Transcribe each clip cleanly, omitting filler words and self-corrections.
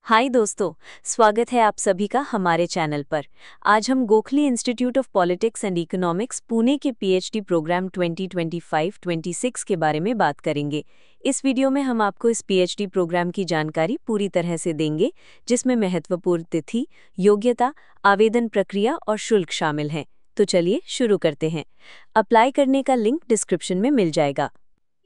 हाय दोस्तों, स्वागत है आप सभी का हमारे चैनल पर। आज हम Gokhale institute of politics and economics Pune के पीएचडी प्रोग्राम 2025-26 के बारे में बात करेंगे। इस वीडियो में हम आपको इस पीएचडी प्रोग्राम की जानकारी पूरी तरह से देंगे, जिसमें महत्वपूर्ण तिथि, योग्यता, आवेदन प्रक्रिया और शुल्क शामिल हैं। तो चलिए शुरू करते हैं। अप्लाई करने का लिंक डिस्क्रिप्शन में मिल जाएगा।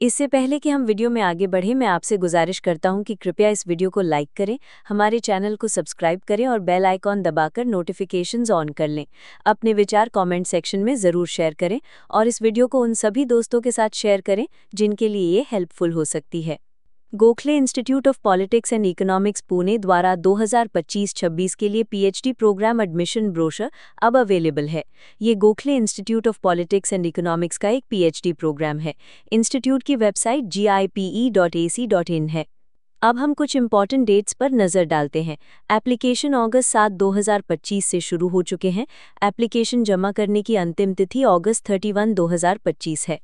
इससे पहले कि हम वीडियो में आगे बढ़ें, मैं आपसे गुजारिश करता हूं कि कृपया इस वीडियो को लाइक करें, हमारे चैनल को सब्सक्राइब करें और बेल आइकॉन दबाकर नोटिफिकेशंस ऑन कर लें। अपने विचार कमेंट सेक्शन में ज़रूर शेयर करें और इस वीडियो को उन सभी दोस्तों के साथ शेयर करें जिनके लिए ये हेल्पफुल हो सकती है। Gokhale institute of politics and economics Pune द्वारा 2025-26 के लिए पीएचडी प्रोग्राम एडमिशन ब्रोशर अब अवेलेबल है। ये Gokhale institute of politics and economics का एक पीएचडी प्रोग्राम है। इंस्टीट्यूट की वेबसाइट gipe.ac.in है। अब हम कुछ इम्पॉर्टेंट डेट्स पर नज़र डालते हैं। एप्लीकेशन अगस्त 7, 2025 से शुरू हो चुके हैं। एप्लीकेशन जमा करने की अंतिम तिथि अगस्त 31, 2025 है।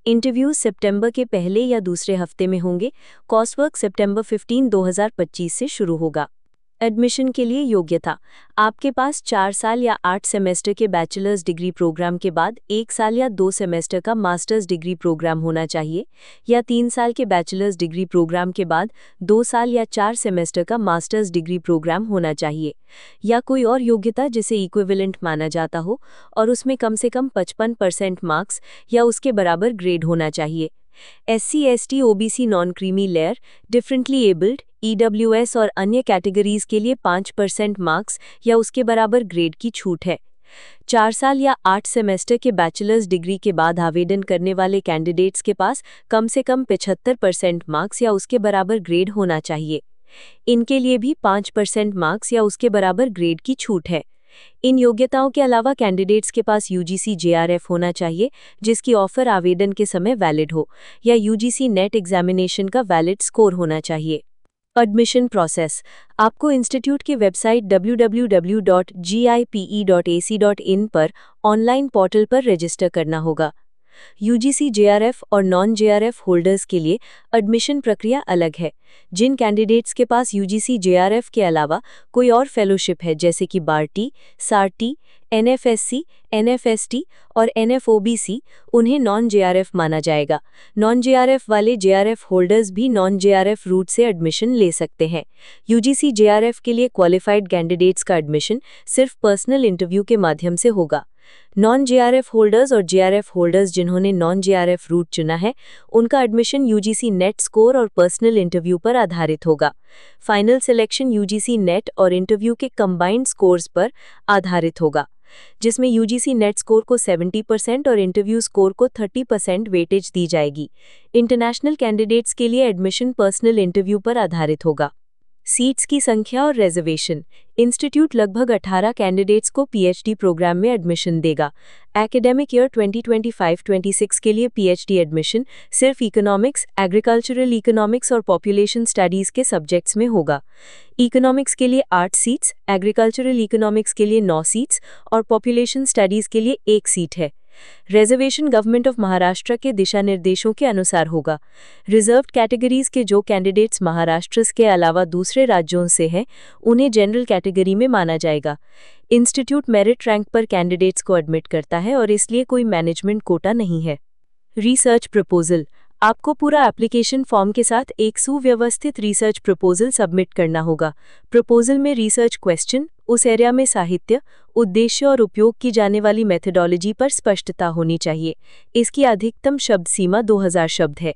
इंटरव्यूज सितंबर के पहले या दूसरे हफ्ते में होंगे। कोर्सवर्क सितंबर 15, 2025 से शुरू होगा। एडमिशन के लिए योग्यता: आपके पास 4 साल या 8 सेमेस्टर के बैचलर्स डिग्री प्रोग्राम के बाद 1 साल या 2 सेमेस्टर का मास्टर्स डिग्री प्रोग्राम होना चाहिए, या 3 साल के बैचलर्स डिग्री प्रोग्राम के बाद 2 साल या 4 सेमेस्टर का मास्टर्स डिग्री प्रोग्राम होना चाहिए, या कोई और योग्यता जिसे इक्विवेलेंट माना जाता हो और उसमें कम से कम 55% मार्क्स या उसके बराबर ग्रेड होना चाहिए। SC, ST, OBC, non creamy layer, differently abled, EWS और अन्य कैटेगरीज के लिए 5% मार्क्स या उसके बराबर ग्रेड की छूट है। 4 साल या 8 सेमेस्टर के बैचलर्स डिग्री के बाद आवेदन करने वाले कैंडिडेट्स के पास कम से कम 75% मार्क्स या उसके बराबर ग्रेड होना चाहिए। इनके लिए भी 5% मार्क्स या उसके बराबर ग्रेड की छूट है। इन योग्यताओं के अलावा कैंडिडेट्स के पास UGC JRF होना चाहिए, जिसकी ऑफर आवेदन के समय वैलिड हो, या UGC नेट एग्जामिनेशन का वैलिड स्कोर होना चाहिए। एडमिशन प्रोसेस: आपको इंस्टीट्यूट की वेबसाइट www.gipe.ac.in पर ऑनलाइन पोर्टल पर रजिस्टर करना होगा। UGC JRF और नॉन JRF होल्डर्स के लिए एडमिशन प्रक्रिया अलग है। जिन कैंडिडेट्स के पास UGC JRF के अलावा कोई और फेलोशिप है, जैसे कि बार्टी, सार्टी, NFSC, NFST और NFOBC, उन्हें नॉन JRF माना जाएगा। नॉन JRF वाले JRF होल्डर्स भी नॉन JRF रूट से एडमिशन ले सकते हैं। UGC JRF के लिए क्वालिफाइड कैंडिडेट्स का एडमिशन सिर्फ पर्सनल इंटरव्यू के माध्यम से होगा। नॉन JRF होल्डर्स और JRF होल्डर्स जिन्होंने नॉन JRF रूट चुना है, उनका एडमिशन UGC नेट स्कोर और पर्सनल इंटरव्यू पर आधारित होगा। फाइनल सिलेक्शन UGC नेट और इंटरव्यू के कंबाइंड स्कोर्स पर आधारित होगा, जिसमें UGC नेट स्कोर को 70% और इंटरव्यू स्कोर को 30% वेटेज दी जाएगी। इंटरनेशनल कैंडिडेट्स के लिए एडमिशन पर्सनल इंटरव्यू पर आधारित होगा। सीट्स की संख्या और रिजर्वेशन: इंस्टीट्यूट लगभग 18 कैंडिडेट्स को पीएचडी प्रोग्राम में एडमिशन देगा। एकेडमिक ईयर 2025-26 के लिए पीएचडी एडमिशन सिर्फ इकोनॉमिक्स, एग्रीकल्चरल इकोनॉमिक्स और पॉपुलेशन स्टडीज के सब्जेक्ट्स में होगा। इकोनॉमिक्स के लिए 8 सीट्स, एग्रीकल्चरल इकोनॉमिक्स के लिए 9 सीट्स और पॉपुलेशन स्टडीज के लिए 1 सीट है। रिजर्वेशन गवर्नमेंट ऑफ महाराष्ट्र के दिशा निर्देशों के अनुसार होगा। रिजर्व्ड कैटेगरीज के जो कैंडिडेट्स महाराष्ट्र के अलावा दूसरे राज्यों से हैं, उन्हें जनरल कैटेगरी में माना जाएगा। इंस्टीट्यूट मेरिट रैंक पर कैंडिडेट्स को एडमिट करता है और इसलिए कोई मैनेजमेंट कोटा नहीं है। रिसर्च प्रपोजल: आपको पूरा एप्लीकेशन फॉर्म के साथ एक सुव्यवस्थित रिसर्च प्रपोजल सबमिट करना होगा। प्रपोजल में रिसर्च क्वेश्चन, उस एरिया में साहित्य, उद्देश्य और उपयोग की जाने वाली मेथडोलॉजी पर स्पष्टता होनी चाहिए। इसकी अधिकतम शब्द सीमा 2000 शब्द है।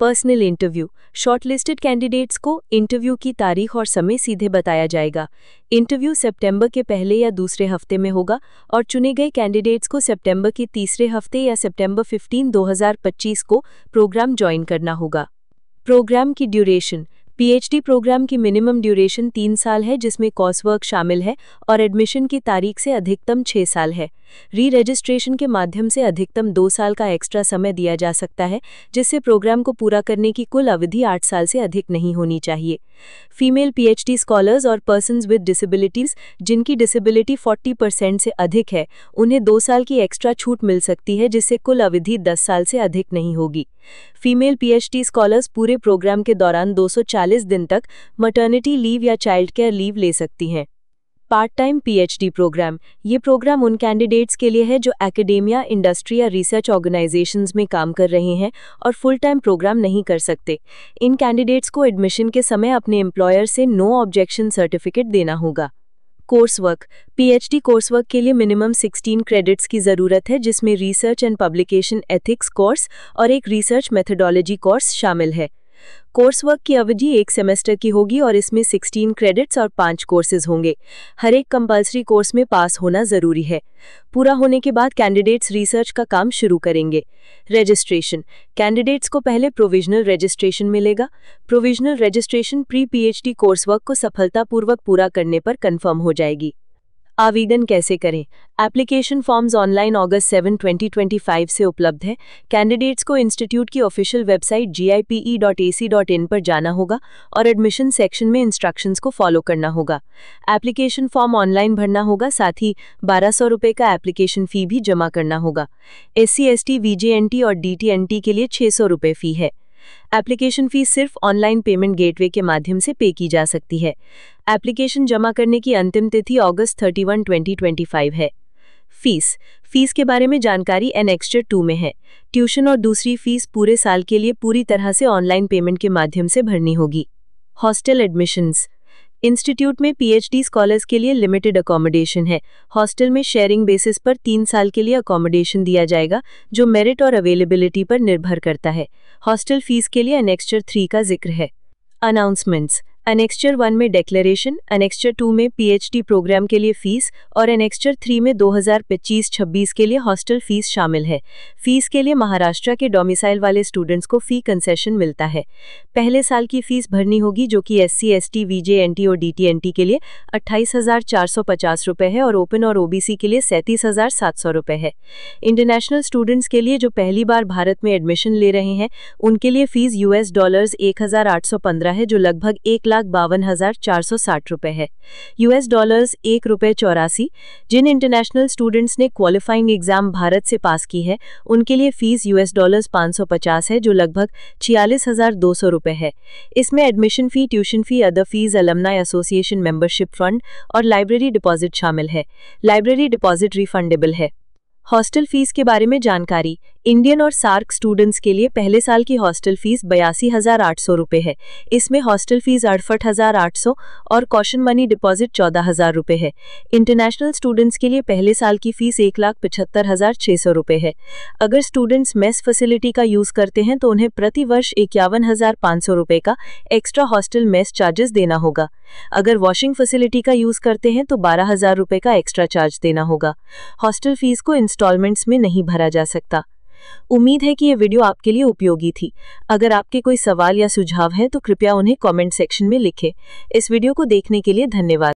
पर्सनल इंटरव्यू: शॉर्टलिस्टेड कैंडिडेट्स को इंटरव्यू की तारीख और समय सीधे बताया जाएगा। इंटरव्यू सितंबर के पहले या दूसरे हफ्ते में होगा और चुने गए कैंडिडेट्स को सितंबर के तीसरे हफ्ते या सितंबर 15, 2025 को प्रोग्राम ज्वाइन करना होगा। प्रोग्राम की ड्यूरेशन: पीएचडी प्रोग्राम की मिनिमम ड्यूरेशन 3 साल है, जिसमें कोर्सवर्क शामिल है, और एडमिशन की तारीख से अधिकतम 6 साल है। री रजिस्ट्रेशन के माध्यम से अधिकतम 2 साल का एक्स्ट्रा समय दिया जा सकता है, जिससे प्रोग्राम को पूरा करने की कुल अवधि 8 साल से अधिक नहीं होनी चाहिए। फीमेल पीएचडी स्कॉलर्स और पर्सन्स विद डिसेबिलिटीज जिनकी डिसेबिलिटी 40% से अधिक है, उन्हें 2 साल की एक्स्ट्रा छूट मिल सकती है, जिससे कुल अवधि 10 साल से अधिक नहीं होगी। फीमेल पीएचडी स्कॉलर्स पूरे प्रोग्राम के दौरान 240 दिन तक मैटरनिटी लीव या चाइल्ड केयर लीव ले सकती हैं। Part time PhD programme. ये प्रोग्राम उन कैंडिडेट्स के लिए है जो एकेडेमिया, इंडस्ट्री या रिसर्च ऑर्गेनाइजेशंस में काम कर रहे हैं और फुल टाइम प्रोग्राम नहीं कर सकते। इन कैंडिडेट्स को एडमिशन के समय अपने एम्प्लॉयर से नो ऑब्जेक्शन सर्टिफिकेट देना होगा। Course work. PhD course work के लिए मिनिमम 16 क्रेडिट्स की ज़रूरत है, जिसमें research and publication ethics course और एक रिसर्च मेथोडोलॉजी कोर्स शामिल है। कोर्स वर्क की अवधि 1 सेमेस्टर की होगी और इसमें 16 क्रेडिट्स और 5 कोर्सेज होंगे। हर एक कंपल्सरी कोर्स में पास होना ज़रूरी है। पूरा होने के बाद कैंडिडेट्स रिसर्च का काम शुरू करेंगे। रजिस्ट्रेशन। कैंडिडेट्स को पहले प्रोविजनल रजिस्ट्रेशन मिलेगा। Provisional registration pre PhD course work को सफलतापूर्वक पूरा करने पर कंफर्म हो जाएगी। आवेदन कैसे करें? एप्लीकेशन फॉर्म्स ऑनलाइन अगस्त 7, 2025 से उपलब्ध है। कैंडिडेट्स को इंस्टीट्यूट की ऑफिशियल वेबसाइट gipe.ac.in पर जाना होगा और एडमिशन सेक्शन में इंस्ट्रक्शंस को फॉलो करना होगा। एप्लीकेशन फॉर्म ऑनलाइन भरना होगा, साथ ही 1200 रुपये का एप्लीकेशन फ़ी भी जमा करना होगा। SC, ST, VJNT और DTNT के लिए 600 रुपये फ़ी है। एप्लीकेशन फ़ीस सिर्फ ऑनलाइन पेमेंट गेटवे के माध्यम से पे की जा सकती है। एप्लीकेशन जमा करने की अंतिम तिथि अगस्त 31, 2025 है। फीस के बारे में जानकारी एनेक्स्चर 2 में है। ट्यूशन और दूसरी फीस पूरे साल के लिए पूरी तरह से ऑनलाइन पेमेंट के माध्यम से भरनी होगी। Hostel admissions. इंस्टीट्यूट में पीएचडी स्कॉलर्स के लिए लिमिटेड अकोमोडेशन है। हॉस्टल में शेयरिंग बेसिस पर 3 साल के लिए अकोमोडेशन दिया जाएगा, जो मेरिट और अवेलेबिलिटी पर निर्भर करता है। हॉस्टल फीस के लिए एनेक्स्चर 3 का जिक्र है। अनाउंसमेंट्स। एनेक्स्चर 1 में डिक्लेरेशन, एनेक्स्चर 2 में पीएचडी प्रोग्राम के लिए फीस और एनेक्स्चर 3 में 2025-26 के लिए हॉस्टल फीस शामिल है। फीस के लिए महाराष्ट्र के डोमिसाइल वाले स्टूडेंट्स को फी कंसेशन मिलता है। पहले साल की फीस भरनी होगी, जो कि SC, ST, VJNT और DTNT के लिए 28,450 रुपये है और ओपन और OBC के लिए 37,700 रुपये है। इंटरनेशनल स्टूडेंट्स के लिए जो पहली बार भारत में एडमिशन ले रहे हैं, उनके लिए फीस $1 1,815 है, जो लगभग 1,52,460 रुपये है। $1 1.84। जिन इंटरनेशनल स्टूडेंट्स ने क्वालिफाइंग एग्जाम भारत से पास की है, उनके लिए फीस $550 है, जो लगभग 46,200 रुपये है। इसमें एडमिशन फ़ी, tuition fee, other fees, alumni association membership fund और लाइब्रेरी डिपॉजिट शामिल है। लाइब्रेरी डिपॉजिट रिफंडेबल है। हॉस्टल फीस के बारे में जानकारी। इंडियन और सार्क स्टूडेंट्स के लिए पहले साल की हॉस्टल फीस 82,800 रुपये है। इसमें हॉस्टल फीस 68,800 और कॉशन मनी डिपॉजिट 14,000 रुपये है। इंटरनेशनल स्टूडेंट्स के लिए पहले साल की फीस 1,75,600 रुपये है। अगर स्टूडेंट्स मेस फैसिलिटी का यूज़ करते हैं तो उन्हें प्रति वर्ष 51,500 रुपये का एक्स्ट्रा हॉस्टल मेस चार्जेस देना होगा। अगर वॉशिंग फैसिलिटी का यूज़ करते हैं तो 12,000 रुपये का एक्स्ट्रा चार्ज देना होगा। हॉस्टल फीस को इंस्टॉलमेंट्स में नहीं भरा जा सकता। उम्मीद है कि ये वीडियो आपके लिए उपयोगी थी। अगर आपके कोई सवाल या सुझाव हैं तो कृपया उन्हें कमेंट सेक्शन में लिखें। इस वीडियो को देखने के लिए धन्यवाद।